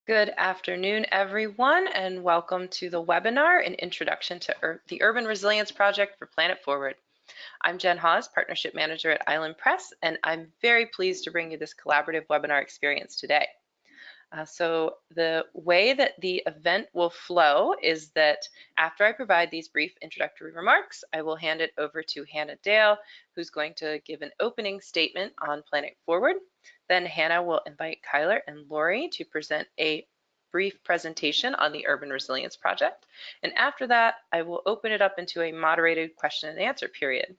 Good afternoon, everyone, and welcome to the webinar, An Introduction to the Urban Resilience Project for Planet Forward. I'm Jen Hawes, Partnership Manager at Island Press, and I'm very pleased to bring you this collaborative webinar experience today. So the way that the event will flow is that after I provide these brief introductory remarks, I will hand it over to Hannah Dale, who's going to give an opening statement on Planet Forward. Then Hannah will invite Kyler and Laurie to present a brief presentation on the Urban Resilience Project. And after that, I will open it up into a moderated question and answer period.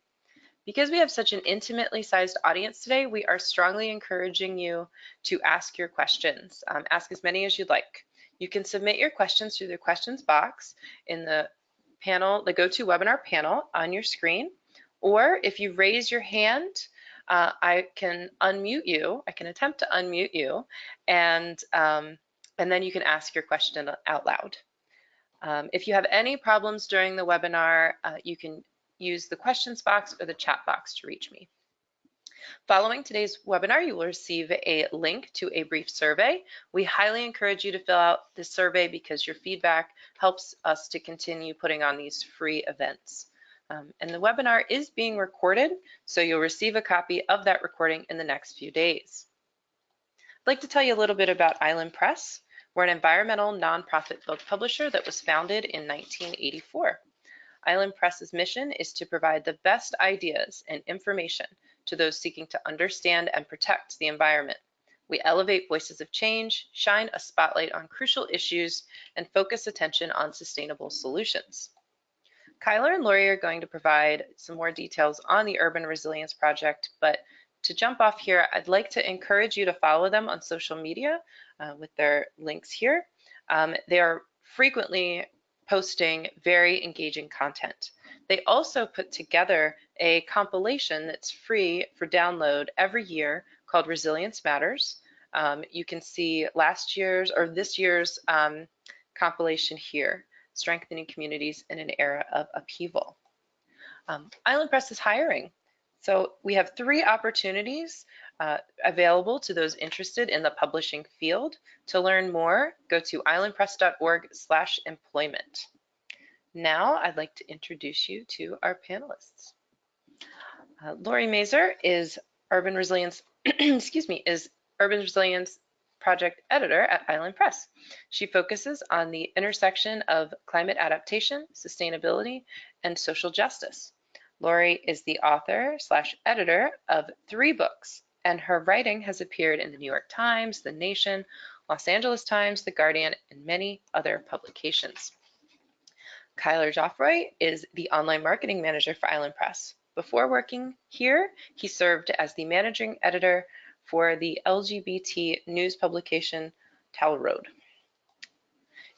Because we have such an intimately sized audience today, we are strongly encouraging you to ask your questions. Ask as many as you'd like. You can submit your questions through the questions box in the panel, the GoToWebinar panel on your screen. Or if you raise your hand, I can unmute you. I can attempt to unmute you, and then you can ask your question out loud. If you have any problems during the webinar, you can use the questions box or the chat box to reach me. Following today's webinar, you will receive a link to a brief survey. We highly encourage you to fill out this survey because your feedback helps us to continue putting on these free events. And the webinar is being recorded, so you'll receive a copy of that recording in the next few days. I'd like to tell you a little bit about Island Press. We're an environmental nonprofit book publisher that was founded in 1984. Island Press's mission is to provide the best ideas and information to those seeking to understand and protect the environment. We elevate voices of change, shine a spotlight on crucial issues, and focus attention on sustainable solutions. Kyler and Laurie are going to provide some more details on the Urban Resilience Project, but to jump off here, I'd like to encourage you to follow them on social media with their links here. They are frequently posting very engaging content. They also put together a compilation that's free for download every year called Resilience Matters. You can see last year's or this year's compilation here, Strengthening Communities in an Era of Upheaval. Island Press is hiring. So we have 3 opportunities available to those interested in the publishing field. To learn more, go to islandpress.org/employment. Now I'd like to introduce you to our panelists. Laurie Mazur is Urban Resilience, is Urban Resilience Project Editor at Island Press. She focuses on the intersection of climate adaptation, sustainability, and social justice. Laurie is the author/editor of 3 books, and her writing has appeared in the New York Times, The Nation, Los Angeles Times, The Guardian, and many other publications. Kyler Geoffroy is the online marketing manager for Island Press. Before working here, he served as the managing editor for the LGBT news publication Towel Road.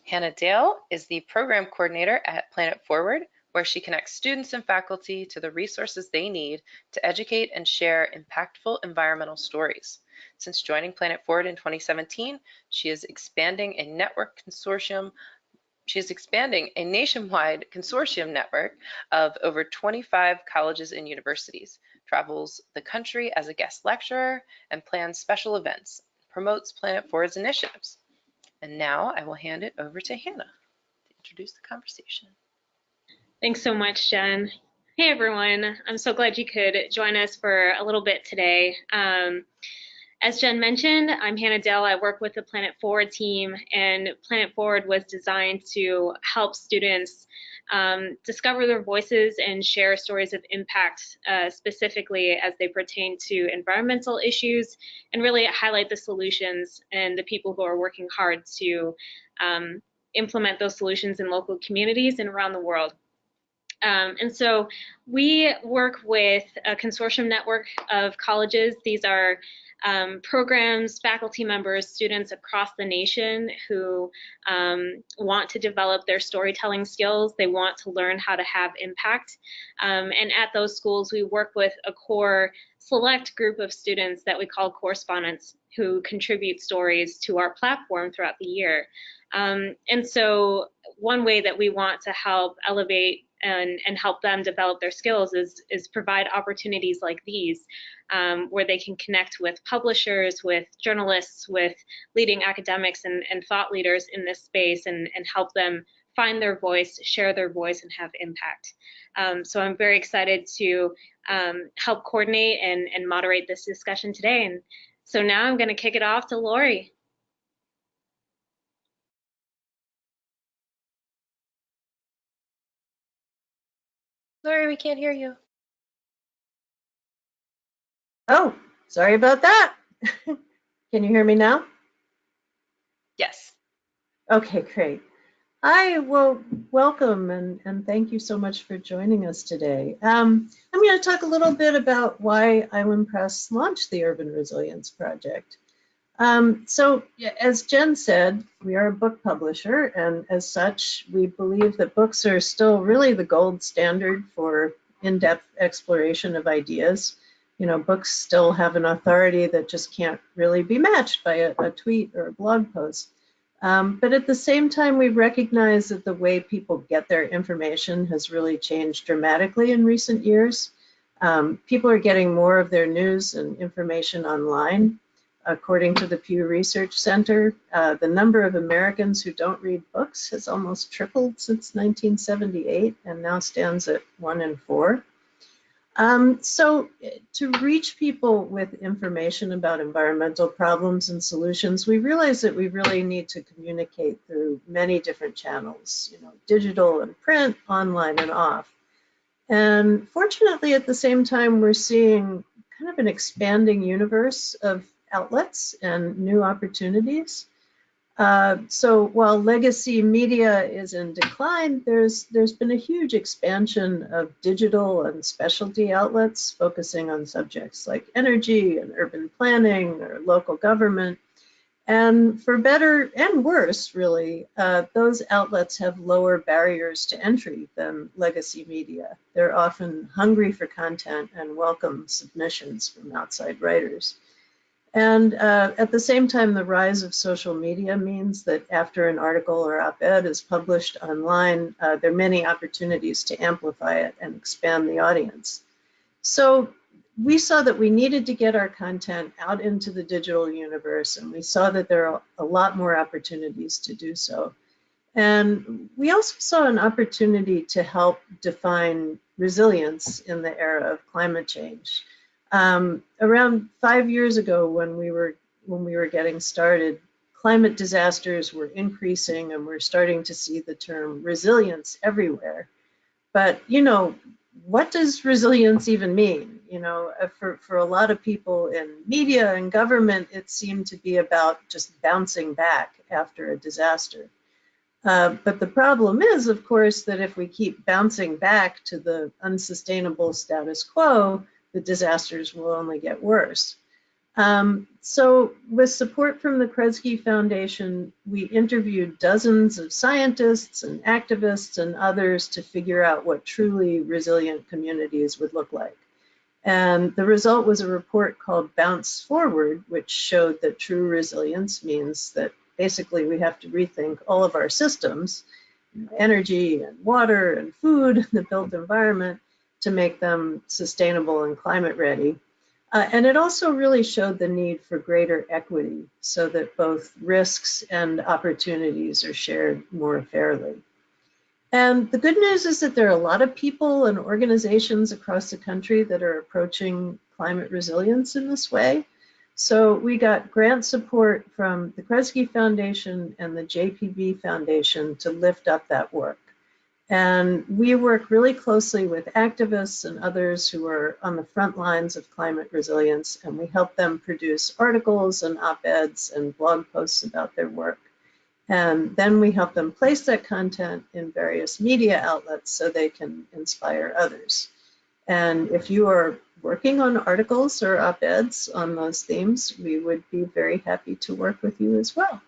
Hannah Dale is the program coordinator at Planet Forward, where she connects students and faculty to the resources they need to educate and share impactful environmental stories. Since joining Planet Forward in 2017, she is expanding a nationwide consortium network of over 25 colleges and universities, travels the country as a guest lecturer, and plans special events, promotes Planet Forward's initiatives. And now I will hand it over to Hannah to introduce the conversation. Thanks so much, Jen. Hey, everyone. I'm so glad you could join us for a little bit today. As Jen mentioned, I'm Hannah Dell. I work with the Planet Forward team, and Planet Forward was designed to help students discover their voices and share stories of impact, specifically as they pertain to environmental issues, and really highlight the solutions and the people who are working hard to implement those solutions in local communities and around the world. And so we work with a consortium network of colleges. These are programs, faculty members, students across the nation who want to develop their storytelling skills. They want to learn how to have impact. And at those schools, we work with a core select group of students that we call correspondents who contribute stories to our platform throughout the year. And so one way that we want to help elevate and help them develop their skills is provide opportunities like these, where they can connect with publishers, with journalists, with leading academics and thought leaders in this space, and help them find their voice, share their voice, and have impact. So I'm very excited to help coordinate and moderate this discussion today. And so now I'm going to kick it off to Laurie. Laurie, we can't hear you. Oh, sorry about that. Can you hear me now? Yes. Okay, great. Hi, well, welcome and thank you so much for joining us today. I'm going to talk a little bit about why Island Press launched the Urban Resilience Project. So as Jen said, we are a book publisher, and as such, we believe that books are still really the gold standard for in-depth exploration of ideas. You know, books still have an authority that just can't really be matched by a tweet or a blog post. But at the same time, we recognize that the way people get their information has really changed dramatically in recent years. People are getting more of their news and information online. According to the Pew Research Center, the number of Americans who don't read books has almost tripled since 1978 and now stands at 1 in 4. So to reach people with information about environmental problems and solutions, we realize that we really need to communicate through many different channels, you know, digital and print, online and off. And fortunately, at the same time, we're seeing kind of an expanding universe of outlets and new opportunities. So while legacy media is in decline, there's been a huge expansion of digital and specialty outlets focusing on subjects like energy and urban planning or local government. And for better and worse, really, those outlets have lower barriers to entry than legacy media. They're often hungry for content and welcome submissions from outside writers. And at the same time, the rise of social media means that after an article or op-ed is published online, there are many opportunities to amplify it and expand the audience. So we saw that we needed to get our content out into the digital universe, and we saw that there are a lot more opportunities to do so. And we also saw an opportunity to help define resilience in the era of climate change. Around 5 years ago, when we were getting started, climate disasters were increasing, and we're starting to see the term resilience everywhere. But you know, what does resilience even mean? You know, for a lot of people in media and government, it seemed to be about just bouncing back after a disaster. But the problem is, of course, that if we keep bouncing back to the unsustainable status quo, the disasters will only get worse. So with support from the Kresge Foundation, we interviewed dozens of scientists and activists and others to figure out what truly resilient communities would look like. And the result was a report called Bounce Forward, which showed that true resilience means that basically we have to rethink all of our systems, energy and water and food, the built environment, to make them sustainable and climate ready. And it also really showed the need for greater equity so that both risks and opportunities are shared more fairly. And the good news is that there are a lot of people and organizations across the country that are approaching climate resilience in this way. So we got grant support from the Kresge Foundation and the JPB Foundation to lift up that work. And we work really closely with activists and others who are on the front lines of climate resilience, and we help them produce articles and op-eds and blog posts about their work. And then we help them place that content in various media outlets so they can inspire others. And if you are working on articles or op-eds on those themes, we would be very happy to work with you as well.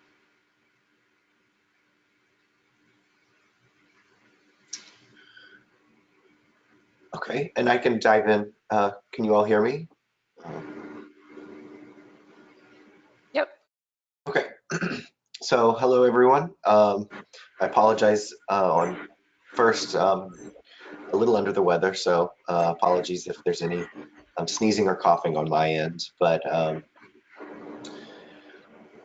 Okay, and I can dive in. Can you all hear me? Yep. Okay. So hello, everyone. I apologize on first a little under the weather, so apologies if there's any sneezing or coughing on my end. But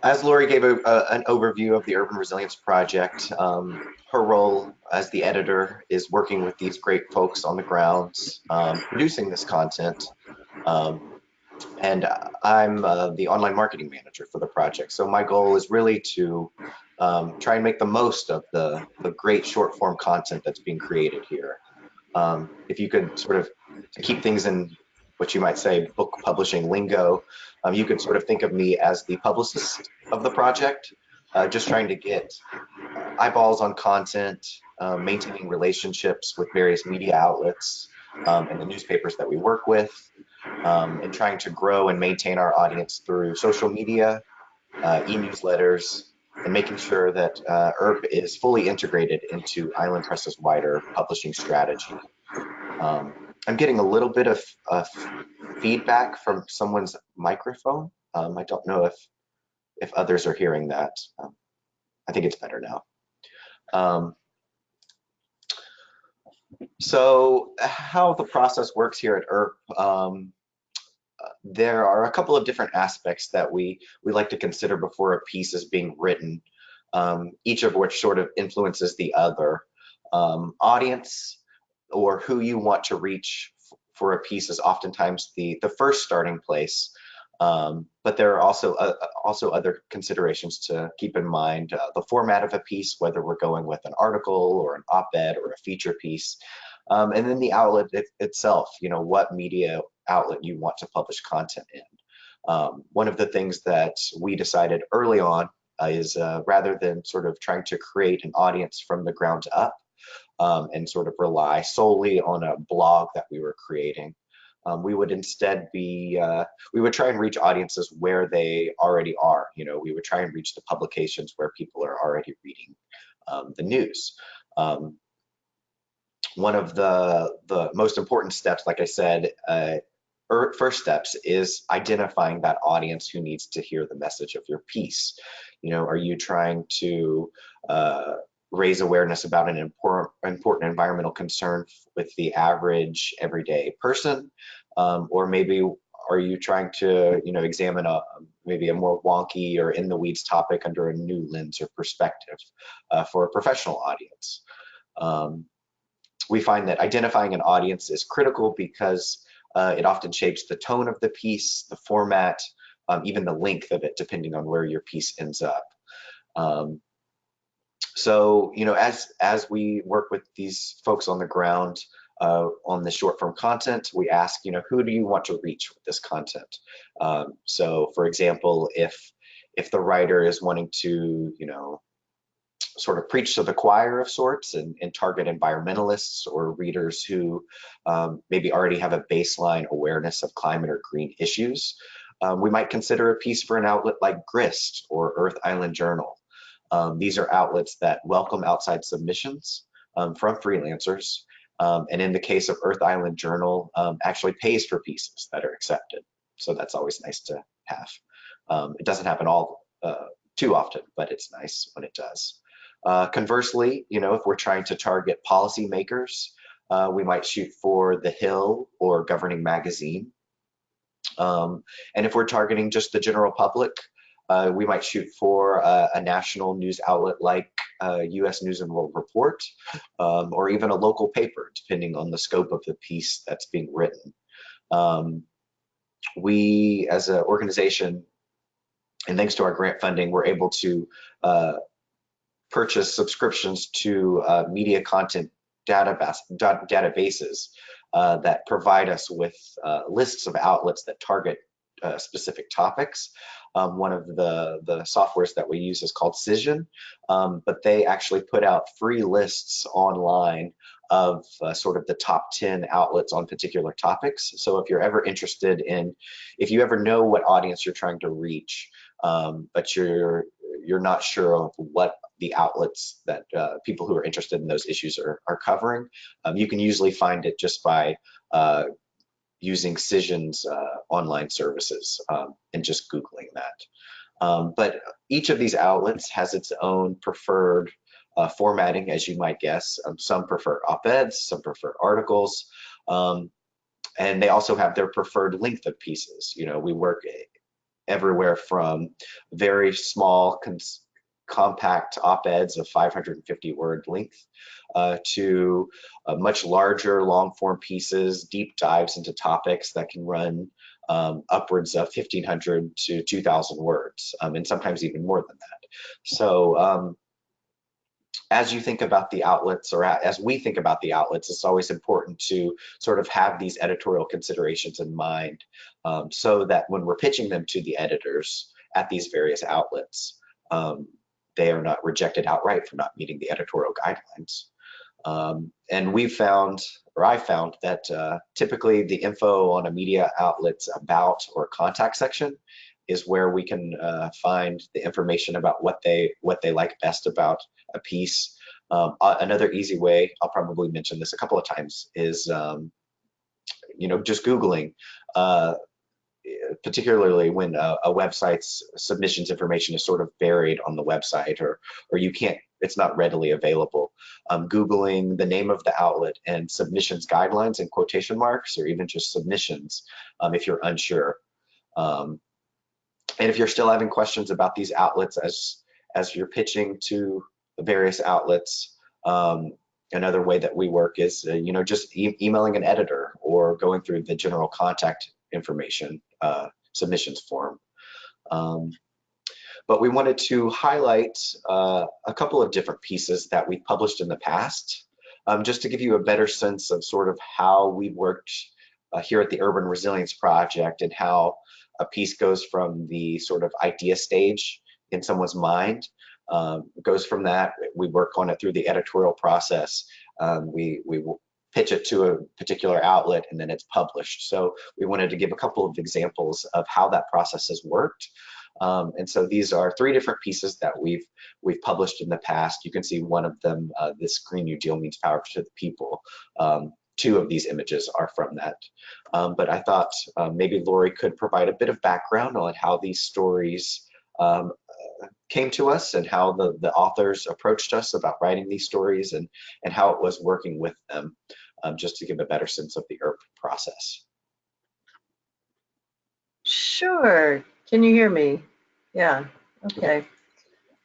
as Laurie gave an overview of the Urban Resilience Project, her role as the editor is working with these great folks on the grounds, producing this content. And I'm the online marketing manager for the project. So my goal is really to try and make the most of the great short form content that's being created here. If you could sort of, to keep things in what you might say book publishing lingo, you could sort of think of me as the publicist of the project, just trying to get eyeballs on content, maintaining relationships with various media outlets and the newspapers that we work with, and trying to grow and maintain our audience through social media, e-newsletters, and making sure that ERP is fully integrated into Island Press's wider publishing strategy. I'm getting a little bit of feedback from someone's microphone. I don't know if others are hearing that. I think it's better now. So how the process works here at ERP, there are a couple of different aspects that we like to consider before a piece is being written, each of which sort of influences the other. Audience, or who you want to reach for a piece, is oftentimes the first starting place. But there are also other considerations to keep in mind. The format of a piece, whether we're going with an article or an op-ed or a feature piece, and then the outlet itself, what media outlet you want to publish content in. One of the things that we decided early on is rather than sort of trying to create an audience from the ground up and sort of rely solely on a blog that we were creating, we would instead we would try and reach audiences where they already are. We would try and reach the publications where people are already reading the news. One of the most important steps, like I said, first steps, is identifying that audience who needs to hear the message of your piece. Are you trying to raise awareness about an important environmental concern with the average everyday person, or maybe are you trying to examine maybe a more wonky or in the weeds topic under a new lens or perspective for a professional audience? We find that identifying an audience is critical because it often shapes the tone of the piece, the format, even the length of it, depending on where your piece ends up. So, as we work with these folks on the ground on the short form content, we ask, who do you want to reach with this content? So, for example, if the writer is wanting to, sort of preach to the choir of sorts and target environmentalists or readers who maybe already have a baseline awareness of climate or green issues, we might consider a piece for an outlet like Grist or Earth Island Journal. These are outlets that welcome outside submissions from freelancers, and in the case of Earth Island Journal, actually pays for pieces that are accepted. So that's always nice to have. It doesn't happen too often, but it's nice when it does. Conversely, if we're trying to target policymakers, we might shoot for The Hill or Governing Magazine. And if we're targeting just the general public, we might shoot for a national news outlet like U.S. News and World Report, or even a local paper, depending on the scope of the piece that's being written. We, as an organization, and thanks to our grant funding, we're able to purchase subscriptions to media content databases that provide us with lists of outlets that target specific topics. One of the softwares that we use is called Cision, but they actually put out free lists online of sort of the top 10 outlets on particular topics. So if you're ever interested if you ever know what audience you're trying to reach, but you're not sure of what the outlets that people who are interested in those issues are covering, you can usually find it just by using Cision's online services and just Googling that. But each of these outlets has its own preferred formatting, as you might guess. Some prefer op-eds, some prefer articles, and they also have their preferred length of pieces. You know, we work everywhere from very small, compact op-eds of 550 word length to much larger long form pieces, deep dives into topics that can run upwards of 1,500 to 2,000 words, and sometimes even more than that. So as you think about the outlets, or as we think about the outlets, it's always important to sort of have these editorial considerations in mind, so that when we're pitching them to the editors at these various outlets, they are not rejected outright for not meeting the editorial guidelines. And we've found, or I found, that typically the info on a media outlet's about or contact section is where we can find the information about what they like best about a piece. Another easy way, I'll probably mention this a couple of times, is you know, just Googling, particularly when a website's submissions information is sort of buried on the website, or you can't, it's not readily available. Googling the name of the outlet and submissions guidelines in quotation marks, or even just submissions, if you're unsure. And if you're still having questions about these outlets as you're pitching to the various outlets, another way that we work is, you know, just emailing an editor or going through the general contact information submissions form. But we wanted to highlight a couple of different pieces that we've published in the past, just to give you a better sense of sort of how we worked here at the Urban Resilience Project, and how a piece goes from the sort of idea stage in someone's mind, goes from that, we work on it through the editorial process, we pitch it to a particular outlet, and then it's published. So we wanted to give a couple of examples of how that process has worked. And so these are 3 different pieces that we've published in the past. You can see one of them, this Green New Deal means power to the people. 2 of these images are from that. But I thought maybe Laurie could provide a bit of background on how these stories came to us, and how the authors approached us about writing these stories, and how it was working with them, just to give a better sense of the URB process. Sure. Can you hear me? Yeah. Okay.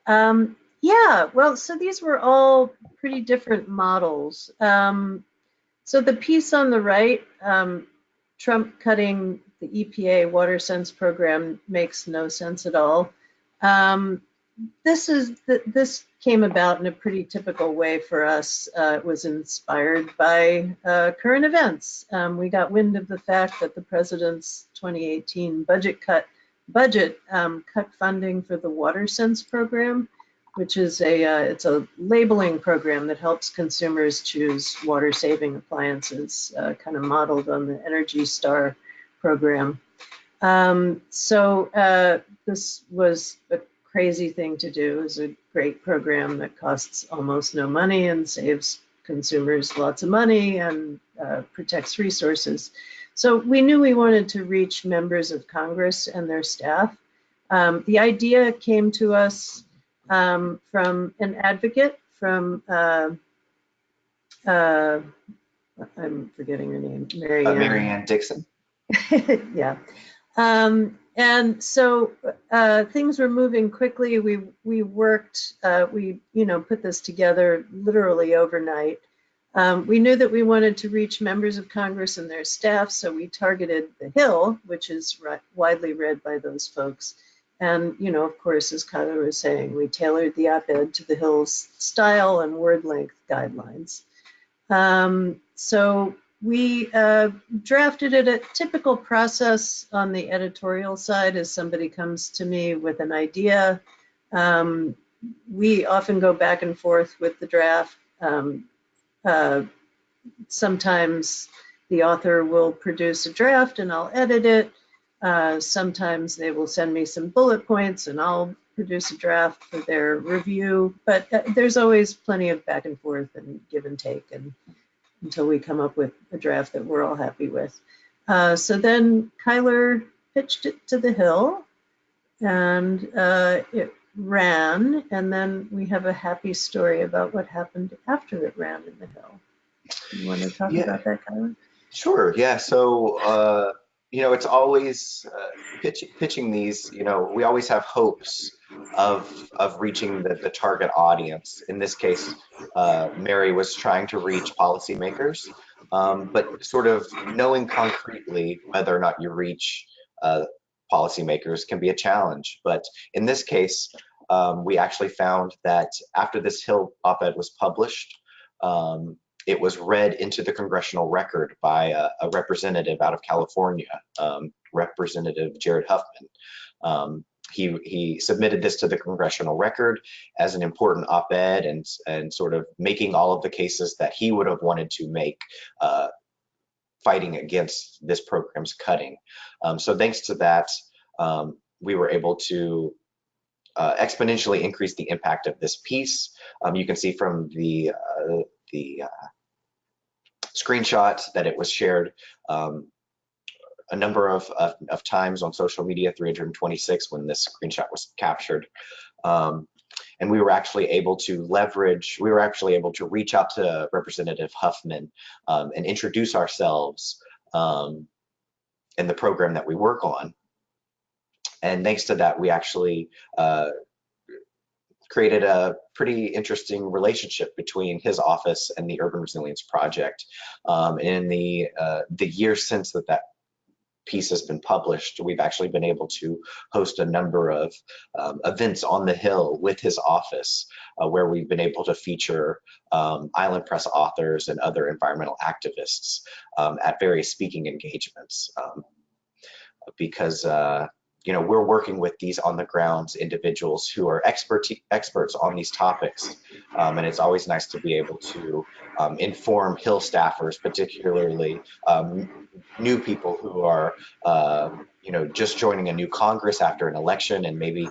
Yeah. Well, so these were all pretty different models. So the piece on the right, Trump cutting the EPA water sense program, makes no sense at all. This came about in a pretty typical way for us. It was inspired by current events. We got wind of the fact that the president's 2018 budget cut funding for the water sense program, which is it's a labeling program that helps consumers choose water-saving appliances, kind of modeled on the Energy Star program. So this was a crazy thing to do. It was a great program that costs almost no money and saves consumers lots of money and protects resources. So we knew we wanted to reach members of Congress and their staff. The idea came to us from an advocate from, I'm forgetting her name, Marianne Dixon. Yeah. And so things were moving quickly. We worked, we put this together literally overnight. We knew that we wanted to reach members of Congress and their staff, so we targeted the Hill, which is widely read by those folks. And, of course, as Kyler was saying, we tailored the op-ed to the Hill's style and word length guidelines. So we drafted it. A typical process on the editorial side is somebody comes to me with an idea. We often go back and forth with the draft. Sometimes the author will produce a draft and I'll edit it. Sometimes they will send me some bullet points and I'll produce a draft for their review. But there's always plenty of back and forth and give and take, and until we come up with a draft that we're all happy with. So then Kyler pitched it to the Hill, and ran, and then we have a happy story about what happened after it ran in the Hill. You want to talk Yeah, about that, Kyla? sure. Yeah. So, it's always pitching these, we always have hopes of reaching the target audience. In this case, Mary was trying to reach policymakers, but sort of knowing concretely whether or not you reach uh, policymakers can be a challenge. But in this case, we actually found that after this Hill op-ed was published, it was read into the congressional record by a representative out of California, Representative Jared Huffman. He submitted this to the congressional record as an important op-ed and sort of making all of the cases that he would have wanted to make fighting against this program's cutting. So thanks to that, we were able to exponentially increase the impact of this piece. You can see from the screenshot that it was shared a number of times on social media, 326 when this screenshot was captured. And we were actually able to reach out to Representative Huffman and introduce ourselves in the program that we work on. And thanks to that, we actually created a pretty interesting relationship between his office and the Urban Resilience Project. In the year since that piece has been published, we've actually been able to host a number of events on the Hill with his office, where we've been able to feature Island Press authors and other environmental activists at various speaking engagements, because we're working with these on the ground individuals who are experts on these topics. And it's always nice to be able to inform Hill staffers, particularly new people who are, just joining a new Congress after an election, and maybe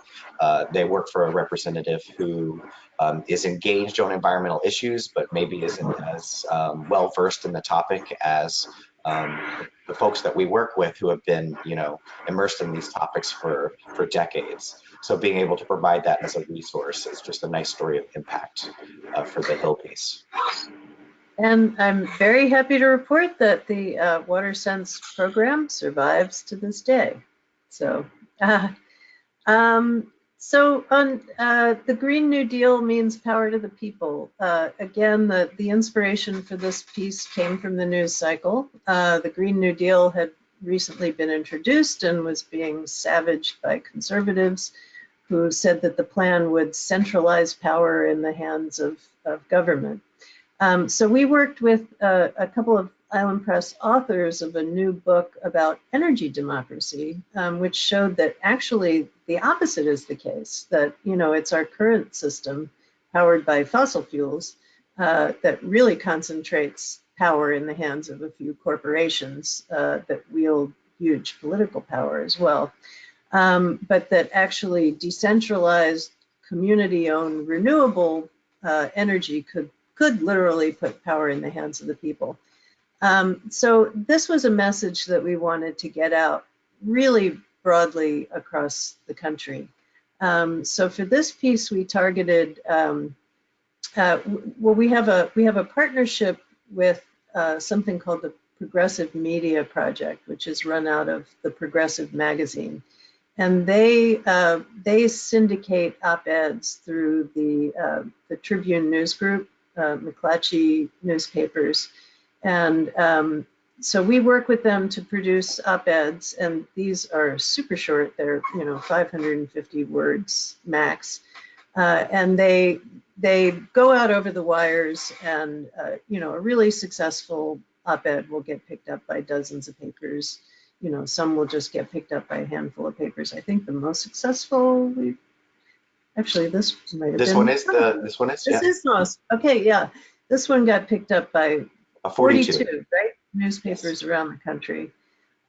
they work for a representative who is engaged on environmental issues, but maybe isn't as well versed in the topic as the folks that we work with who have been, immersed in these topics for decades. So being able to provide that as a resource is just a nice story of impact for the Hill piece. And I'm very happy to report that the WaterSense program survives to this day. So, so on the Green New Deal means power to the people. Again, the inspiration for this piece came from the news cycle. The Green New Deal had recently been introduced and was being savaged by conservatives who said that the plan would centralize power in the hands of government. So we worked with a couple of Island Press authors of a new book about energy democracy, which showed that actually the opposite is the case, that, it's our current system powered by fossil fuels that really concentrates power in the hands of a few corporations that wield huge political power as well, but that actually decentralized, community-owned, renewable energy could literally put power in the hands of the people. So this was a message that we wanted to get out really broadly across the country. So for this piece, we targeted, we have a partnership with something called the Progressive Media Project, which is run out of the Progressive magazine. And they syndicate op-eds through the Tribune News Group, McClatchy newspapers. And so we work with them to produce op-eds, and these are super short. They're 550 words max, and they go out over the wires, and a really successful op-ed will get picked up by dozens of papers. Some will just get picked up by a handful of papers. I think the most successful actually, this might have been. This one is. This is most. Okay, yeah. This one got picked up by 42, right? Newspapers around the country.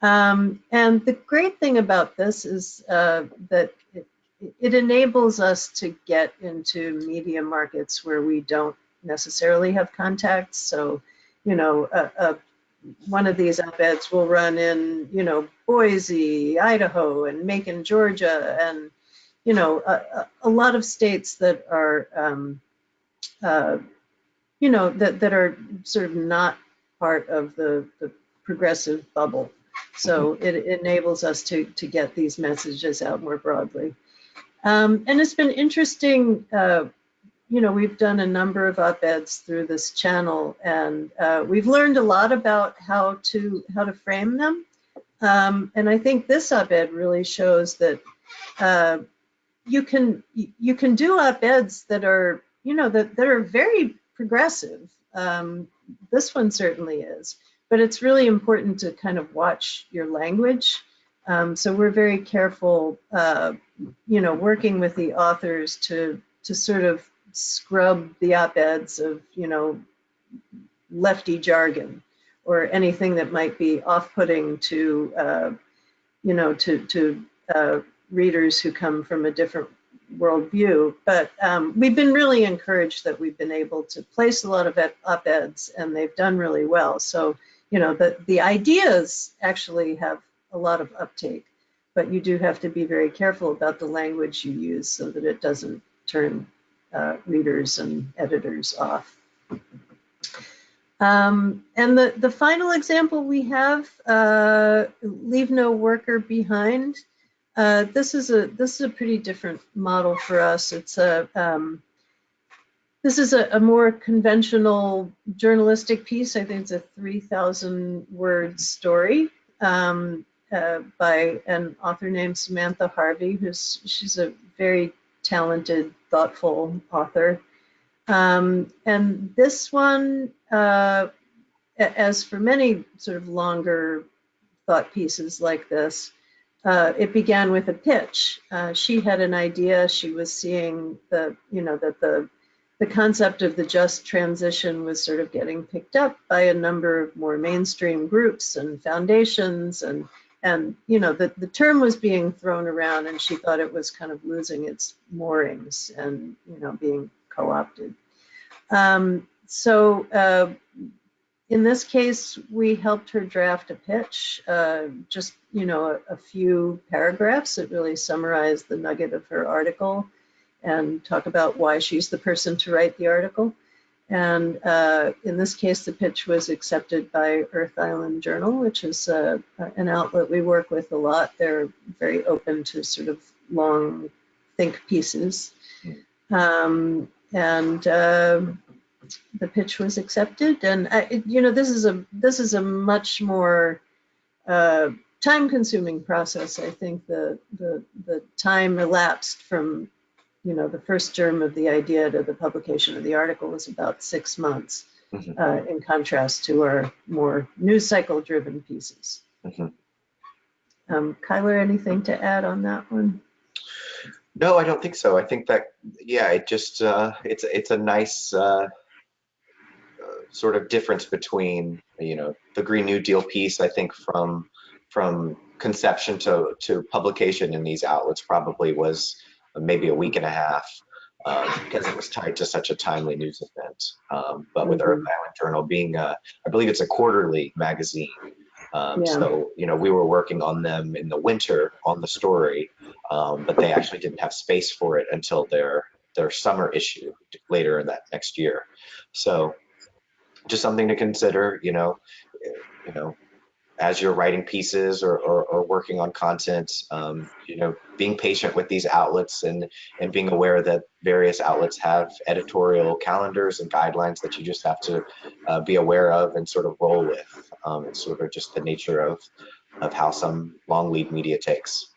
And the great thing about this is that it enables us to get into media markets where we don't necessarily have contacts. So, one of these op-eds will run in, Boise, Idaho, and Macon, Georgia, and you know, a lot of states that are, you know, that are sort of not part of the progressive bubble. So it enables us to get these messages out more broadly. And it's been interesting, you know, we've done a number of op-eds through this channel, and we've learned a lot about how to frame them. And I think this op-ed really shows that you can do op-eds that are, you know, that are very progressive. This one certainly is, but it's really important to kind of watch your language. So we're very careful, you know, working with the authors to sort of scrub the op-eds of, you know, lefty jargon or anything that might be off-putting to, you know, to readers who come from a different worldview. But we've been really encouraged that we've been able to place a lot of op-eds, and they've done really well. So, you know, the ideas actually have a lot of uptake, but you do have to be very careful about the language you use so that it doesn't turn readers and editors off. And the final example we have, leave no worker behind. This is a pretty different model for us. It's this is a more conventional journalistic piece. I think it's a 3,000 word story by an author named Samantha Harvey, she's a very talented, thoughtful author. And this one, as for many sort of longer thought pieces like this, it began with a pitch. She had an idea. She was seeing that the concept of the just transition was sort of getting picked up by a number of more mainstream groups and foundations, and you know, the term was being thrown around, and she thought it was kind of losing its moorings and, you know, being co-opted. So in this case, we helped her draft a pitch, just, you know, a few paragraphs that really summarize the nugget of her article and talk about why she's the person to write the article. And in this case, the pitch was accepted by Earth Island Journal, which is an outlet we work with a lot. They're very open to sort of long think pieces. And the pitch was accepted. And you know, this is a much more time-consuming process. I think the time elapsed from, you know, the first germ of the idea to the publication of the article was about 6 months, in contrast to our more news cycle driven pieces. Kyler, anything to add on that one? No, I don't think so. I think that, yeah, it just, it's a nice sort of difference between, you know, the Green New Deal piece, I think from conception to publication in these outlets probably was maybe a week and a half, because it was tied to such a timely news event. But with Earth Island Journal being, I believe it's a quarterly magazine. So, you know, we were working on them in the winter on the story, but they actually didn't have space for it until their summer issue later in that next year. So just something to consider, you know, as you're writing pieces or working on content, you know, being patient with these outlets and being aware that various outlets have editorial calendars and guidelines that you just have to be aware of and sort of roll with. It's sort of just the nature of how some long lead media takes.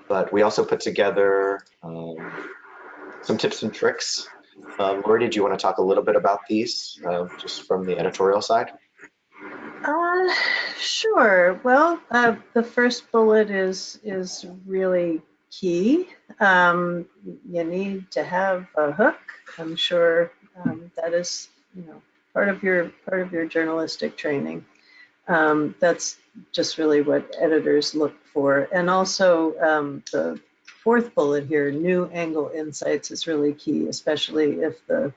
But we also put together some tips and tricks. Laurie, did you want to talk a little bit about these, just from the editorial side? Sure. Well, the first bullet is really key. You need to have a hook. I'm sure that is, you know, part of your journalistic training. That's just really what editors look for. And also the fourth bullet here, new angle insights, is really key, especially if the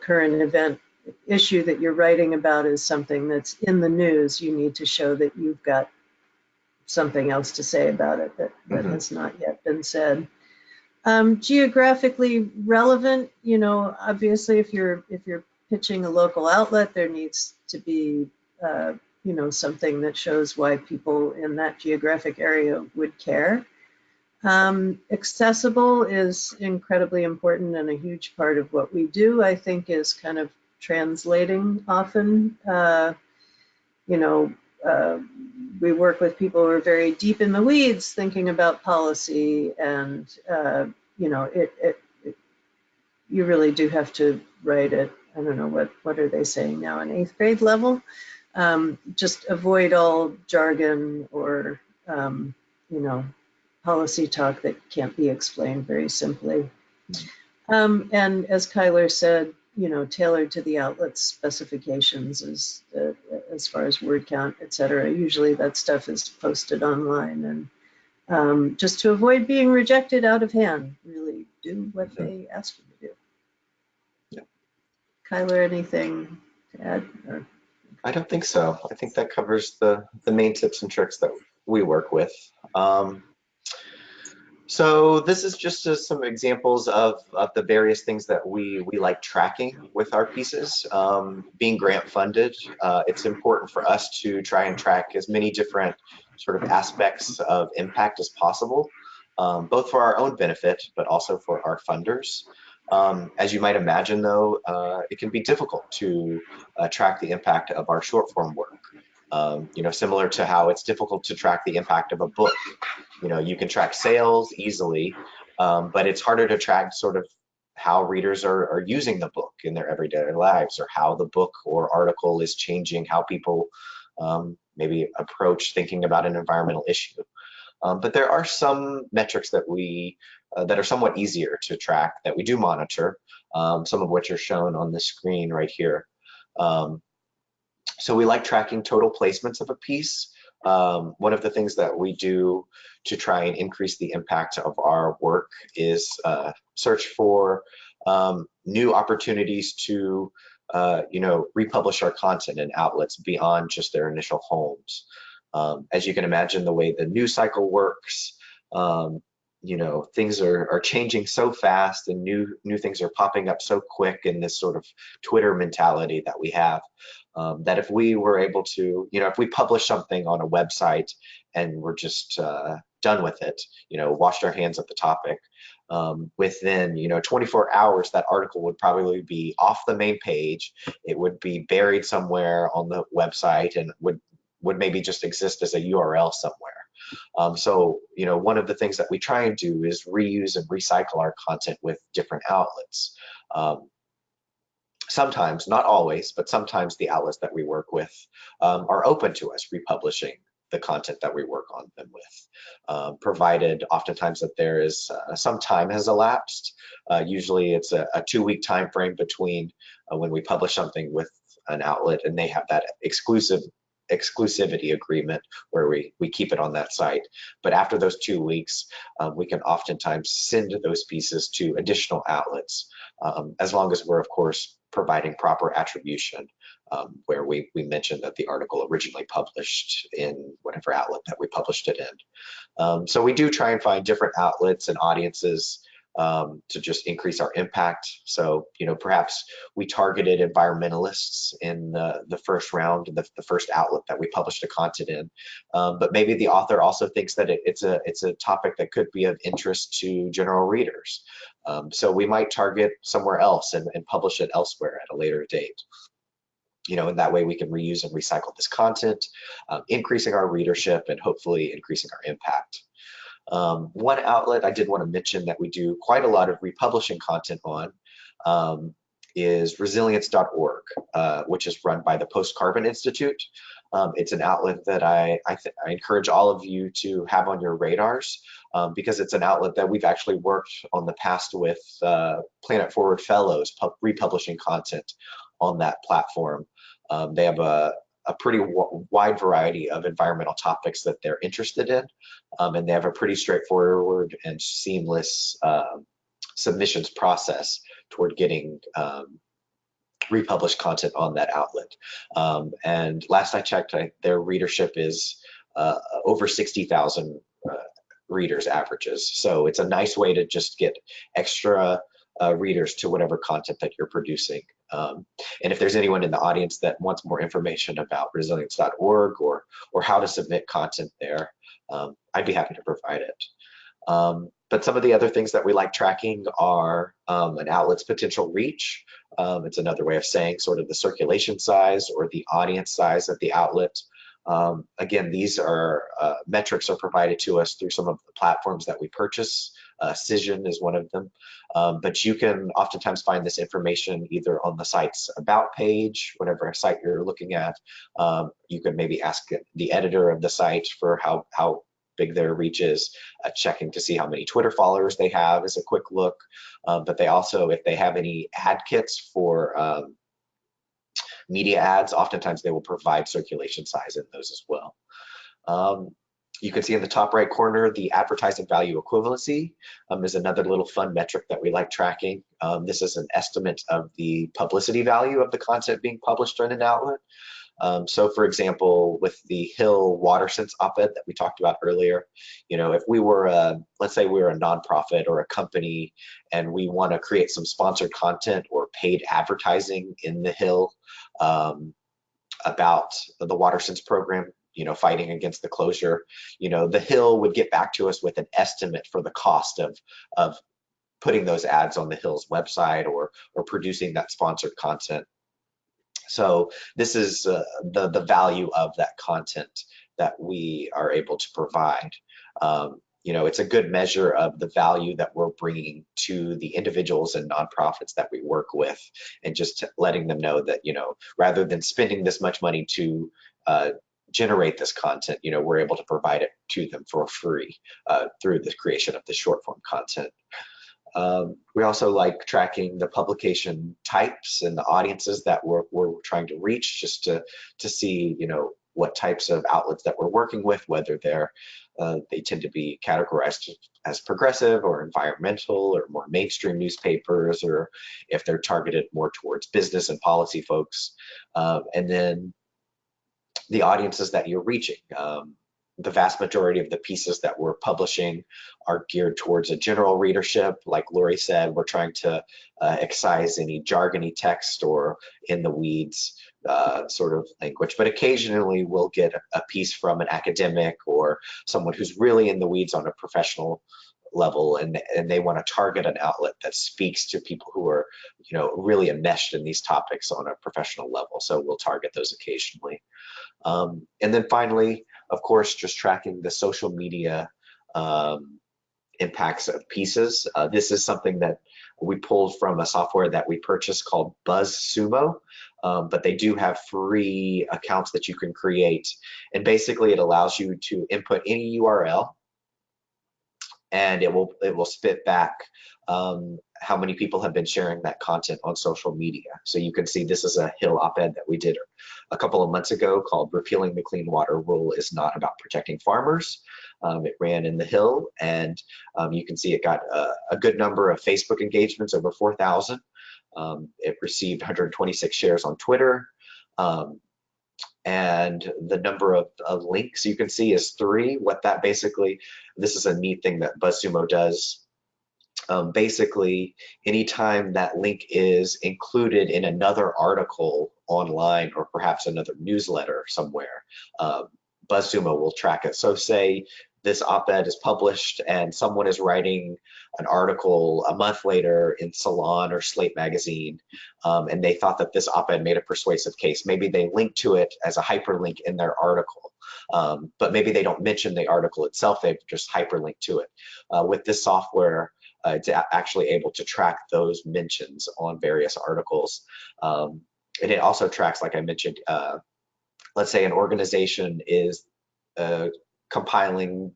current event issue that you're writing about is something that's in the news. You need to show that you've got something else to say about it that has not yet been said. Geographically relevant, you know, obviously if you're pitching a local outlet, there needs to be, you know, something that shows why people in that geographic area would care. Accessible is incredibly important, and a huge part of what we do, I think, is kind of translating often. You know, we work with people who are very deep in the weeds thinking about policy, and you know, you really do have to write it. I don't know, what are they saying now, an 8th grade level? Just avoid all jargon or, you know, policy talk that can't be explained very simply. And as Kyler said, you know, tailored to the outlet's specifications as far as word count, et cetera. Usually that stuff is posted online, and just to avoid being rejected out of hand, really do what they ask you to do. Yeah. Kyler, anything to add? Or? I don't think so. I think that covers the main tips and tricks that we work with. So this is just some examples of the various things that we like tracking with our pieces. Being grant funded, it's important for us to try and track as many different sort of aspects of impact as possible, both for our own benefit, but also for our funders. As you might imagine, though, it can be difficult to track the impact of our short form work. You know, similar to how it's difficult to track the impact of a book. You know, you can track sales easily, but it's harder to track sort of how readers are using the book in their everyday lives, or how the book or article is changing how people maybe approach thinking about an environmental issue. But there are some metrics that that are somewhat easier to track, that we do monitor, some of which are shown on the screen right here. So we like tracking total placements of a piece. One of the things that we do to try and increase the impact of our work is search for new opportunities to, you know, republish our content in outlets beyond just their initial homes. As you can imagine, the way the news cycle works, you know, things are changing so fast, and new things are popping up so quick in this sort of Twitter mentality that we have, that if we were able to, you know, if we publish something on a website and we're just done with it, you know, washed our hands of the topic, within, you know, 24 hours, that article would probably be off the main page. It would be buried somewhere on the website, and would maybe just exist as a URL somewhere. So, you know, one of the things that we try and do is reuse and recycle our content with different outlets. Sometimes, not always, but sometimes the outlets that we work with are open to us republishing the content that we work on them with, provided oftentimes that there is some time has elapsed. Usually it's a 2-week time frame between when we publish something with an outlet and they have that exclusivity agreement where we keep it on that site. But after those 2 weeks, we can oftentimes send those pieces to additional outlets, as long as we're, of course, providing proper attribution, where we mentioned that the article originally published in whatever outlet that we published it in. So we do try and find different outlets and audiences to just increase our impact. So, you know, perhaps we targeted environmentalists in the first round, the first outlet that we published the content in, but maybe the author also thinks that it's a topic that could be of interest to general readers. So we might target somewhere else and publish it elsewhere at a later date. You know, in that way we can reuse and recycle this content, increasing our readership and hopefully increasing our impact. One outlet I did want to mention that we do quite a lot of republishing content on is resilience.org, which is run by the Post-Carbon Institute. It's an outlet that I encourage all of you to have on your radars, because it's an outlet that we've actually worked on the past with Planet Forward Fellows republishing content on that platform. They have a pretty wide variety of environmental topics that they're interested in, and they have a pretty straightforward and seamless submissions process toward getting republished content on that outlet. And last I checked, their readership is over 60,000 readers averages. So it's a nice way to just get extra readers to whatever content that you're producing. And if there's anyone in the audience that wants more information about resilience.org or how to submit content there, I'd be happy to provide it. But some of the other things that we like tracking are an outlet's potential reach. It's another way of saying sort of the circulation size or the audience size of the outlet. Again, these are metrics are provided to us through some of the platforms that we purchase. Cision is one of them. But you can oftentimes find this information either on the site's about page, whatever site you're looking at. You can maybe ask the editor of the site for how big their reach is, checking to see how many Twitter followers they have is a quick look. But they also, if they have any ad kits for media ads, oftentimes they will provide circulation size in those as well. You can see in the top right corner, the advertising value equivalency is another little fun metric that we like tracking. This is an estimate of the publicity value of the content being published on an outlet. So for example, with the Hill WaterSense op-ed that we talked about earlier, if we were, let's say we were a nonprofit or a company and we want to create some sponsored content or paid advertising in the Hill about the WaterSense program, fighting against the closure, the Hill would get back to us with an estimate for the cost of putting those ads on the Hill's website or producing that sponsored content. So this is the value of that content that we are able to provide. It's a good measure of the value that we're bringing to the individuals and nonprofits that we work with, and just letting them know that, rather than spending this much money to generate this content, we're able to provide it to them for free through the creation of the short form content. We also like tracking the publication types and the audiences that we're trying to reach, just to see, what types of outlets that we're working with, whether they tend to be categorized as progressive or environmental or more mainstream newspapers, or if they're targeted more towards business and policy folks. And then the audiences that you're reaching. The vast majority of the pieces that we're publishing are geared towards a general readership. Like Laurie said, we're trying to excise any jargony text or in the weeds sort of language, but occasionally we'll get a piece from an academic or someone who's really in the weeds on a professional level, and they want to target an outlet that speaks to people who are, really enmeshed in these topics on a professional level. So we'll target those occasionally. And then finally, of course, just tracking the social media impacts of pieces. This is something that we pulled from a software that we purchased called BuzzSumo, but they do have free accounts that you can create. And basically it allows you to input any URL, and it will spit back how many people have been sharing that content on social media. So you can see this is a Hill op-ed that we did a couple of months ago called "Repealing the Clean Water Rule is Not About Protecting Farmers." It ran in the Hill, and you can see it got a good number of Facebook engagements, over 4,000. It received 126 shares on Twitter. And the number of links you can see is 3. What that basically, this is a neat thing that BuzzSumo does. Basically, anytime that link is included in another article online or perhaps another newsletter somewhere, BuzzSumo will track it. So say this op-ed is published and someone is writing an article a month later in Salon or Slate magazine, and they thought that this op-ed made a persuasive case. Maybe they link to it as a hyperlink in their article, but maybe they don't mention the article itself, they've just hyperlinked to it. With this software, it's actually able to track those mentions on various articles. And it also tracks, like I mentioned, let's say an organization is compiling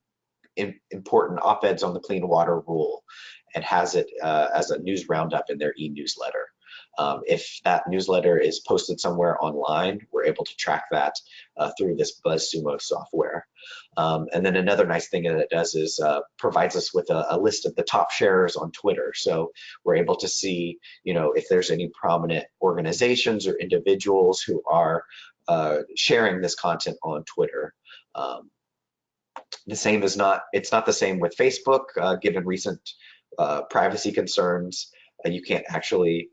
important op-eds on the Clean Water Rule and has it as a news roundup in their e-newsletter. If that newsletter is posted somewhere online, we're able to track that through this BuzzSumo software. And then another nice thing that it does is provides us with a list of the top sharers on Twitter. So we're able to see, if there's any prominent organizations or individuals who are sharing this content on Twitter. It's not the same with Facebook, given recent privacy concerns. You can't actually,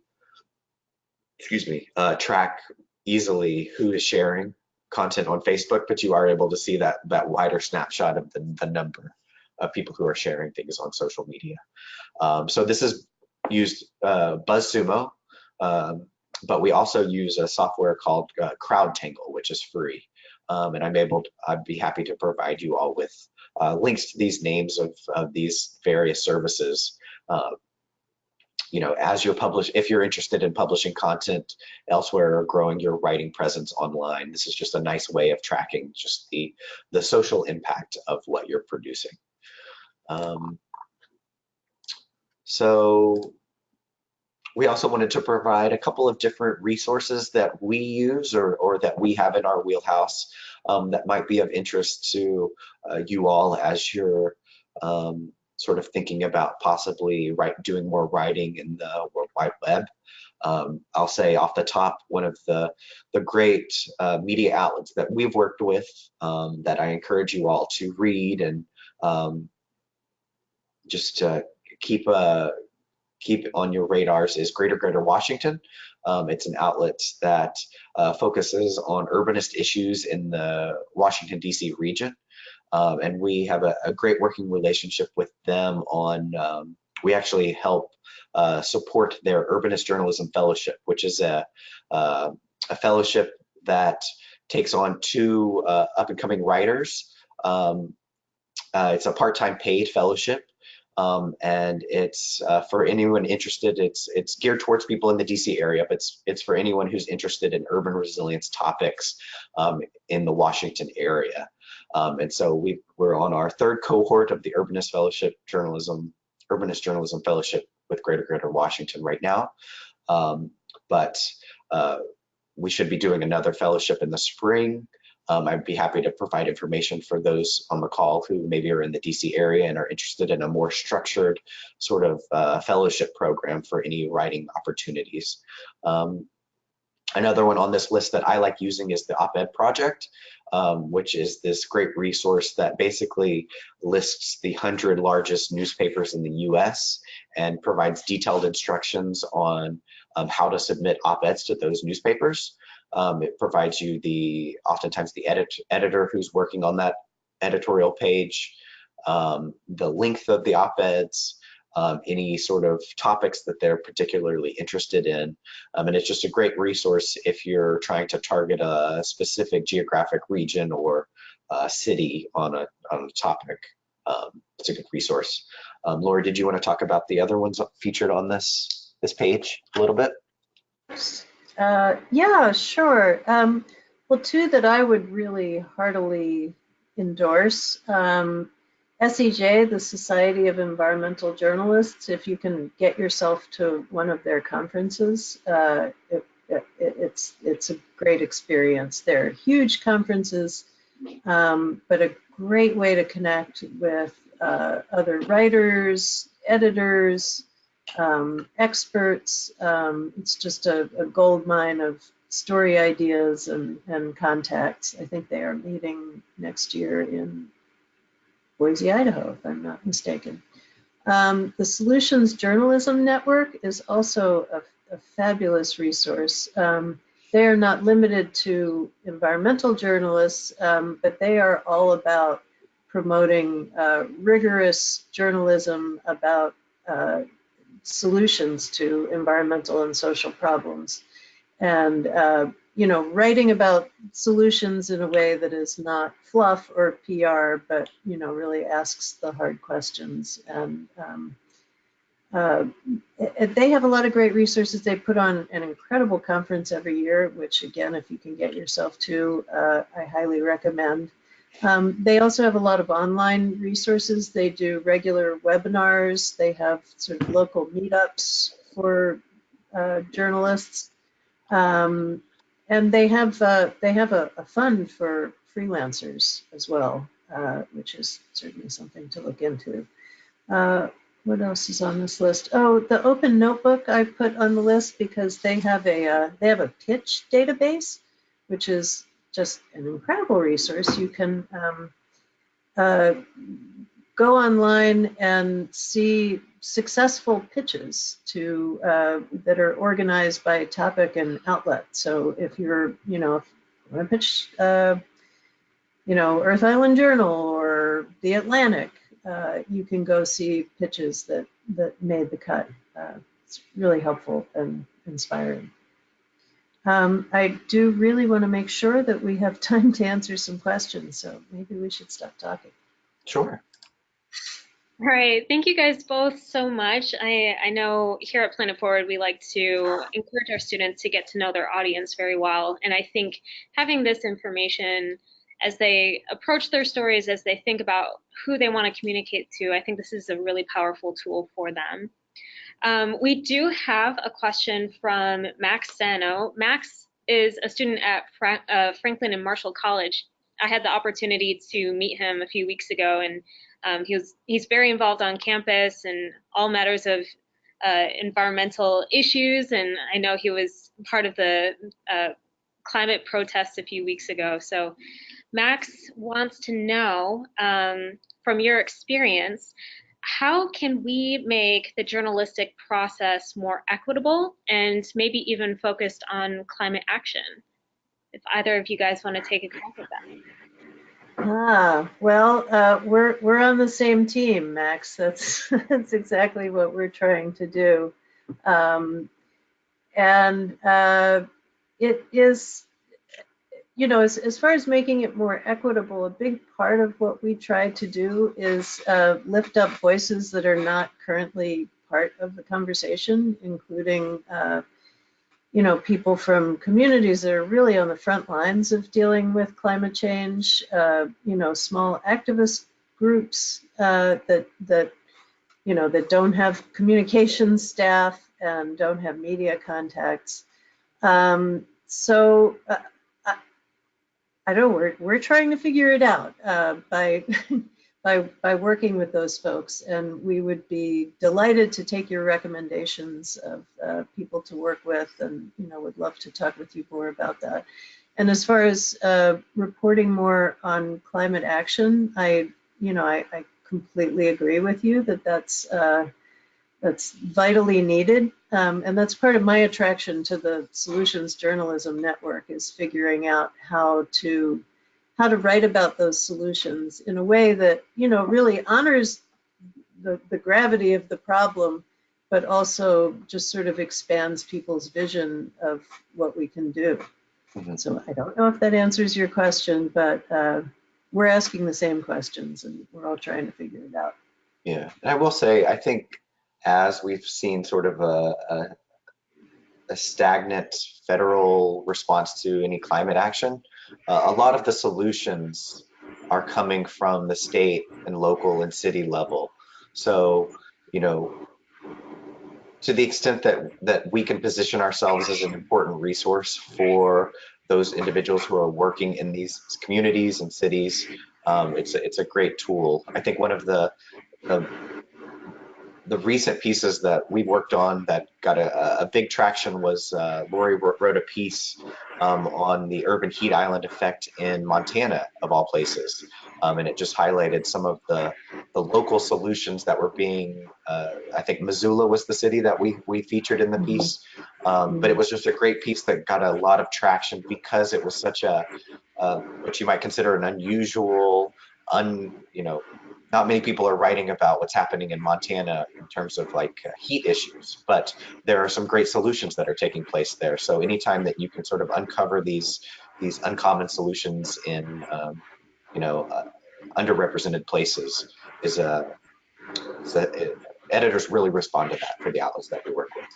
track easily who is sharing content on Facebook, but you are able to see that wider snapshot of the number of people who are sharing things on social media. So this is used BuzzSumo, but we also use a software called CrowdTangle, which is free. And I'd be happy to provide you all with links to these names of these various services. As you publish, if you're interested in publishing content elsewhere or growing your writing presence online, this is just a nice way of tracking just the social impact of what you're producing. So we also wanted to provide a couple of different resources that we use or that we have in our wheelhouse that might be of interest to you all as you're sort of thinking about possibly doing more writing in the World Wide Web. I'll say off the top, one of the great media outlets that we've worked with that I encourage you all to read and just keep on your radars is Greater Washington. It's an outlet that focuses on urbanist issues in the Washington, D.C. region. And we have a great working relationship with them on, we actually help support their Urbanist Journalism Fellowship, which is a fellowship that takes on 2 up-and-coming writers. It's a part-time paid fellowship. And it's for anyone interested. It's geared towards people in the DC area, but it's for anyone who's interested in urban resilience topics in the Washington area. And so we're on our 3rd cohort of the Urbanist Journalism Fellowship with Greater Washington right now. But we should be doing another fellowship in the spring. I'd be happy to provide information for those on the call who maybe are in the DC area and are interested in a more structured sort of fellowship program for any writing opportunities. Another one on this list that I like using is the op-ed project, which is this great resource that basically lists the 100 largest newspapers in the US and provides detailed instructions on how to submit op-eds to those newspapers. It provides you oftentimes the editor who's working on that editorial page, the length of the op-eds, any sort of topics that they're particularly interested in. And it's just a great resource if you're trying to target a specific geographic region or city on a topic. It's a good resource. Laurie, did you want to talk about the other ones featured on this page a little bit? Yeah, sure. Well, 2 that I would really heartily endorse. SEJ, the Society of Environmental Journalists, if you can get yourself to one of their conferences, it's a great experience. They're huge conferences, but a great way to connect with other writers, editors, experts. It's just a gold mine of story ideas and contacts. I think they are meeting next year in Boise, Idaho, if I'm not mistaken. The Solutions Journalism Network is also a fabulous resource. They are not limited to environmental journalists, but they are all about promoting rigorous journalism about solutions to environmental and social problems, and writing about solutions in a way that is not fluff or PR, but really asks the hard questions. And they have a lot of great resources. They put on an incredible conference every year, which again, if you can get yourself to, I highly recommend. They also have a lot of online resources. They do regular webinars. They have sort of local meetups for journalists, and they have a fund for freelancers as well, which is certainly something to look into. What else is on this list? Oh, the Open Notebook I put on the list because they have a pitch database, which is just an incredible resource. You can go online and see successful pitches to that are organized by topic and outlet. So if you're, if you want to pitch, Earth Island Journal or The Atlantic, you can go see pitches that made the cut. It's really helpful and inspiring. I do really want to make sure that we have time to answer some questions, so maybe we should stop talking. Sure. All right, thank you guys both so much. I know here at Planet Forward, we like to encourage our students to get to know their audience very well. And I think having this information as they approach their stories, as they think about who they want to communicate to, I think this is a really powerful tool for them. We do have a question from Max Sano. Max is a student at Franklin and Marshall College. I had the opportunity to meet him a few weeks ago, and he's very involved on campus and all matters of environmental issues, and I know he was part of the climate protests a few weeks ago. So Max wants to know, from your experience, how can we make the journalistic process more equitable and maybe even focused on climate action? If either of you guys want to take a crack at that. Well, we're on the same team, Max. That's exactly what we're trying to do, it is, as far as making it more equitable, a big part of what we try to do is lift up voices that are not currently part of the conversation, including people from communities that are really on the front lines of dealing with climate change, small activist groups that don't have communications staff and don't have media contacts. I know we're trying to figure it out by by working with those folks, and we would be delighted to take your recommendations of people to work with, and would love to talk with you more about that. And as far as reporting more on climate action, I completely agree with you that that's vitally needed, and that's part of my attraction to the Solutions Journalism Network, is figuring out how to write about those solutions in a way that really honors the gravity of the problem, but also just sort of expands people's vision of what we can do. Mm-hmm. So I don't know if that answers your question, but we're asking the same questions, and we're all trying to figure it out. Yeah, and I will say, I think as we've seen sort of a stagnant federal response to any climate action, a lot of the solutions are coming from the state and local and city level. So, to the extent that we can position ourselves as an important resource for those individuals who are working in these communities and cities, it's a great tool. I think one of the recent pieces that we worked on that got a big traction was Laurie wrote a piece on the urban heat island effect in Montana, of all places. And it just highlighted some of the local solutions that were being, I think Missoula was the city that we featured in the piece. But it was just a great piece that got a lot of traction because it was such a, what you might consider an unusual, not many people are writing about what's happening in Montana in terms of heat issues, but there are some great solutions that are taking place there. So anytime that you can sort of uncover these uncommon solutions in underrepresented places editors really respond to that for the outlets that we work with.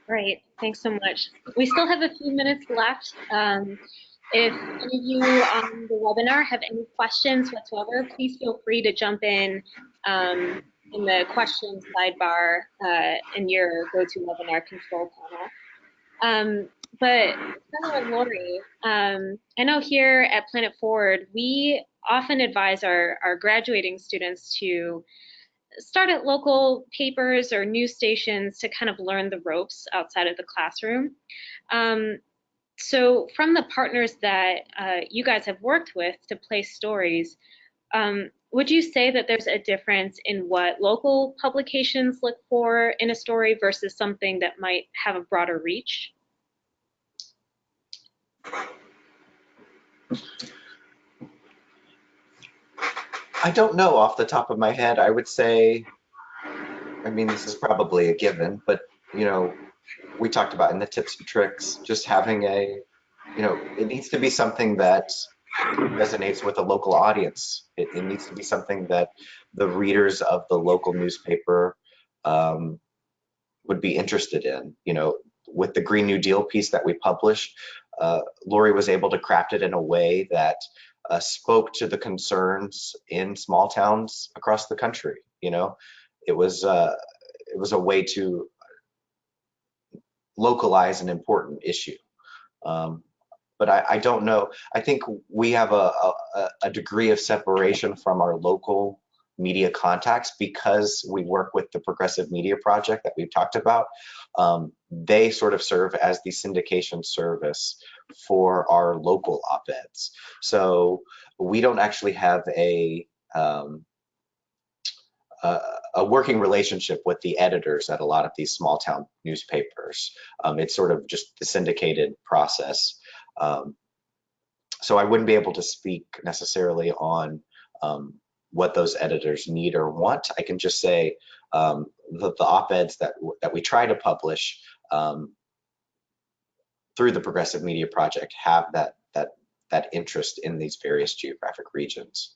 Great, thanks so much. We still have a few minutes left. If any of you on the webinar have any questions whatsoever, please feel free to jump in the questions sidebar in your GoToWebinar control panel. But starting with Laurie, I know here at Planet Forward, we often advise our graduating students to start at local papers or news stations to kind of learn the ropes outside of the classroom. So from the partners that you guys have worked with to place stories, would you say that there's a difference in what local publications look for in a story versus something that might have a broader reach? I don't know off the top of my head. I would say, I mean, this is probably a given, but you know, we talked about in the tips and tricks, just having it needs to be something that resonates with a local audience. It needs to be something that the readers of the local newspaper um, would be interested in. With the Green New Deal piece that we published, Laurie was able to craft it in a way that spoke to the concerns in small towns across the country. It was a way to localize an important issue. But I don't know. I think we have a degree of separation from our local media contacts because we work with the Progressive Media Project that we've talked about. They sort of serve as the syndication service for our local op-eds. So we don't actually have a working relationship with the editors at a lot of these small town newspapers. It's sort of just the syndicated process. So I wouldn't be able to speak necessarily on what those editors need or want. I can just say the op-eds that we try to publish through the Progressive Media Project have that interest in these various geographic regions.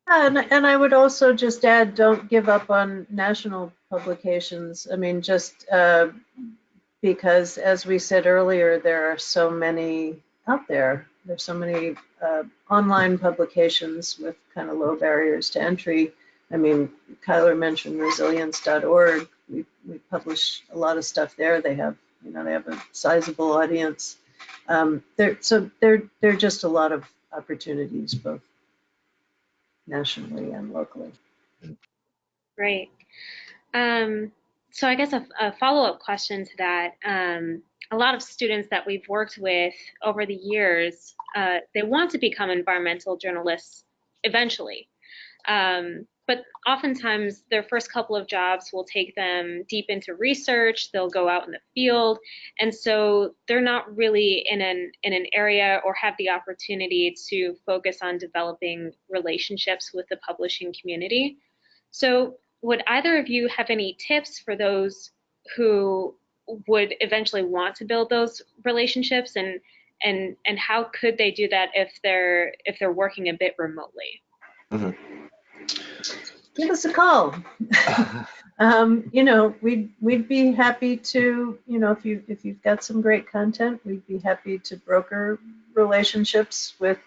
And I would also just add, don't give up on national publications. I mean, just because, as we said earlier, there are so many out there. There's so many online publications with kind of low barriers to entry. I mean, Kyler mentioned resilience.org. We publish a lot of stuff there. They have a sizable audience. There are just a lot of opportunities, both nationally and locally. Right. So I guess a follow-up question to that, a lot of students that we've worked with over the years, they want to become environmental journalists eventually. But oftentimes their first couple of jobs will take them deep into research, they'll go out in the field, and so they're not really in an area or have the opportunity to focus on developing relationships with the publishing community. So would either of you have any tips for those who would eventually want to build those relationships, and how could they do that if they're working a bit remotely? Mm-hmm. Give us a call. We'd be happy to, if you've got some great content, we'd be happy to broker relationships with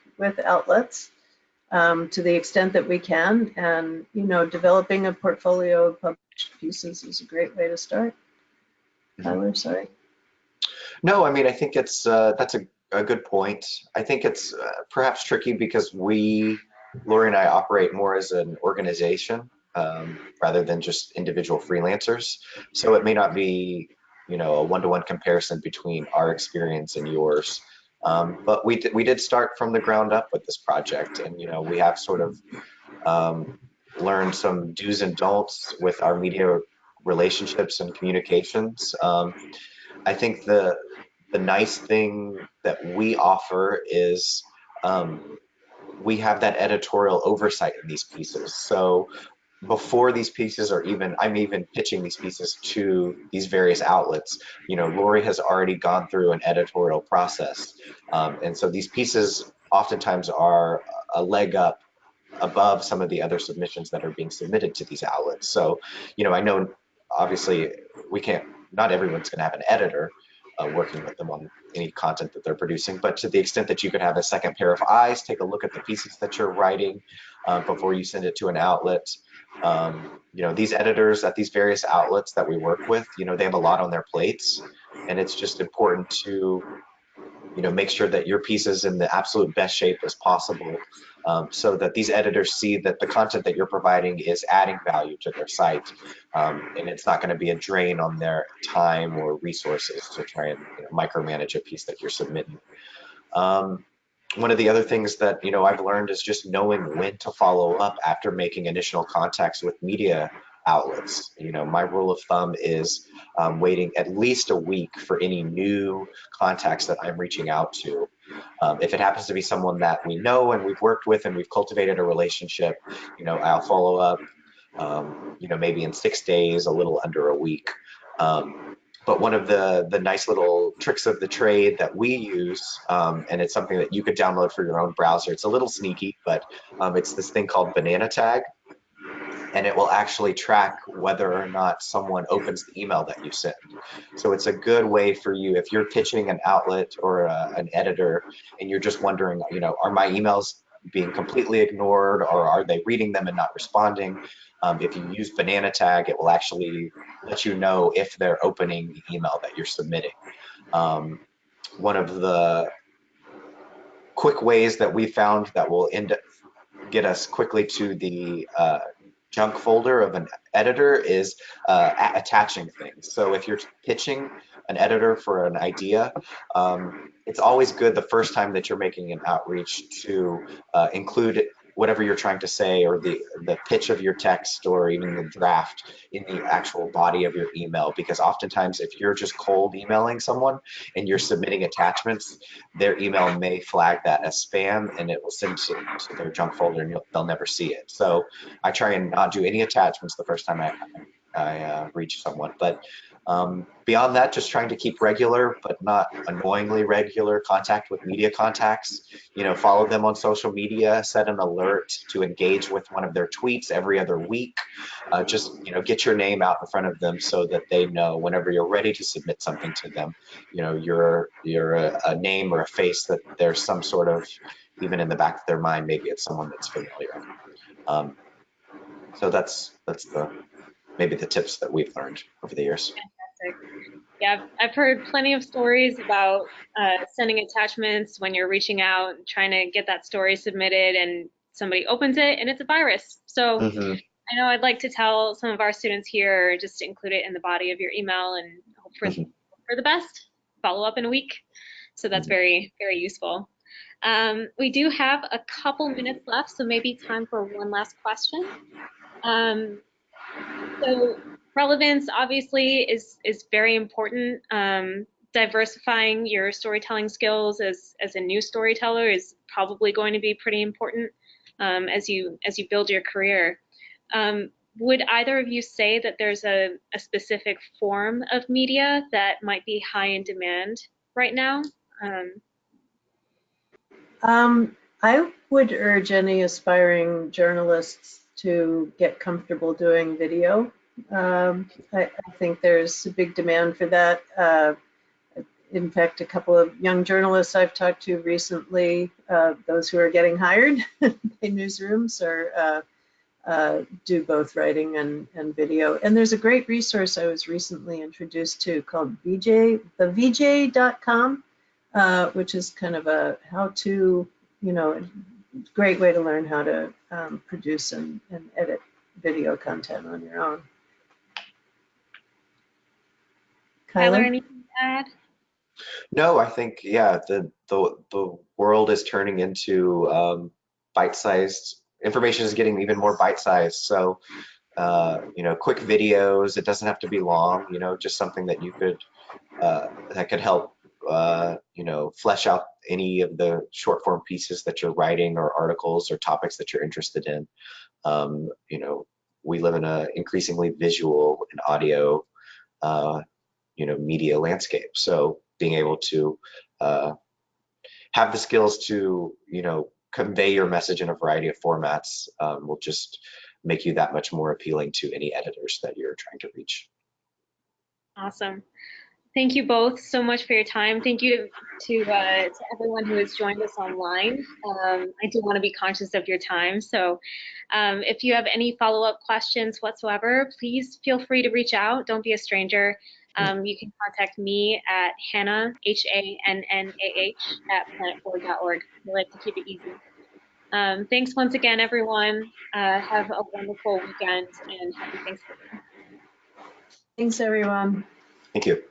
outlets to the extent that we can. And, developing a portfolio of published pieces is a great way to start. Tyler, sorry. No, I mean, I think that's a good point. I think it's perhaps tricky because Laurie and I operate more as an organization rather than just individual freelancers. So it may not be, a one-to-one comparison between our experience and yours. But we did start from the ground up with this project, and we have sort of learned some do's and don'ts with our media relationships and communications. I think the nice thing that we offer is we have that editorial oversight in these pieces. So before these pieces are I'm even pitching these pieces to these various outlets, Laurie has already gone through an editorial process. And so these pieces oftentimes are a leg up above some of the other submissions that are being submitted to these outlets. So, I know obviously not everyone's going to have an editor working with them on any content that they're producing, but to the extent that you could have a second pair of eyes, take a look at the pieces that you're writing before you send it to an outlet. These editors at these various outlets that we work with, they have a lot on their plates, and it's just important to make sure that your piece is in the absolute best shape as possible, so that these editors see that the content that you're providing is adding value to their site, and it's not going to be a drain on their time or resources to try and micromanage a piece that you're submitting. One of the other things that I've learned is just knowing when to follow up after making initial contacts with media outlets. My rule of thumb is waiting at least a week for any new contacts that I'm reaching out to. If it happens to be someone that we know and we've worked with and we've cultivated a relationship, I'll follow up, maybe in 6 days, a little under a week. But one of the nice little tricks of the trade that we use, and it's something that you could download for your own browser. It's a little sneaky, but it's this thing called banana tag, and it will actually track whether or not someone opens the email that you send. So it's a good way for you if you're pitching an outlet or an editor, and you're just wondering, are my emails being completely ignored, or are they reading them and not responding? If you use banana tag, it will actually let you know if they're opening the email that you're submitting. One of the quick ways that we found that will get us quickly to the junk folder of an editor is attaching things. So if you're pitching an editor for an idea, it's always good the first time that you're making an outreach to include whatever you're trying to say, or the pitch of your text, or even the draft in the actual body of your email, because oftentimes if you're just cold emailing someone and you're submitting attachments, their email may flag that as spam, and it will send to their junk folder, and they'll never see it. So I try and not do any attachments the first time I reach someone. But beyond that, just trying to keep regular, but not annoyingly regular, contact with media contacts. Follow them on social media, set an alert to engage with one of their tweets every other week. Just get your name out in front of them so that they know whenever you're ready to submit something to them, you're a name or a face that there's some sort of, even in the back of their mind, maybe it's someone that's familiar. So that's maybe the tips that we've learned over the years. Fantastic. Yeah, I've heard plenty of stories about sending attachments when you're reaching out, trying to get that story submitted, and somebody opens it and it's a virus. So I know I'd like to tell some of our students here, just include it in the body of your email and hope for the best. Follow up in a week. So that's very, very useful. We do have a couple minutes left, so maybe time for one last question. So relevance obviously is very important. Diversifying your storytelling skills as a new storyteller is probably going to be pretty important as you build your career. Would either of you say that there's a specific form of media that might be high in demand right now? I would urge any aspiring journalists to get comfortable doing video. I think there's a big demand for that. In fact, a couple of young journalists I've talked to recently, those who are getting hired by newsrooms, do both writing and video. And there's a great resource I was recently introduced to called thevj.com, which is kind of a how-to, great way to learn how to produce and edit video content on your own. Tyler, Kyler? anything to add? No, I think, yeah, the world is turning into bite-sized. Information is getting even more bite-sized. So, quick videos. It doesn't have to be long. Just something that you could that could help. Flesh out any of the short-form pieces that you're writing, or articles, or topics that you're interested in. We live in an increasingly visual and audio, media landscape. So being able to have the skills to, convey your message in a variety of formats will just make you that much more appealing to any editors that you're trying to reach. Awesome. Thank you both so much for your time. Thank you to everyone who has joined us online. I do want to be conscious of your time. So if you have any follow-up questions whatsoever, please feel free to reach out. Don't be a stranger. You can contact me at Hannah, HANNAH, at planetforward.org. We like to keep it easy. Thanks once again, everyone. Have a wonderful weekend and happy Thanksgiving. Thanks, everyone. Thank you.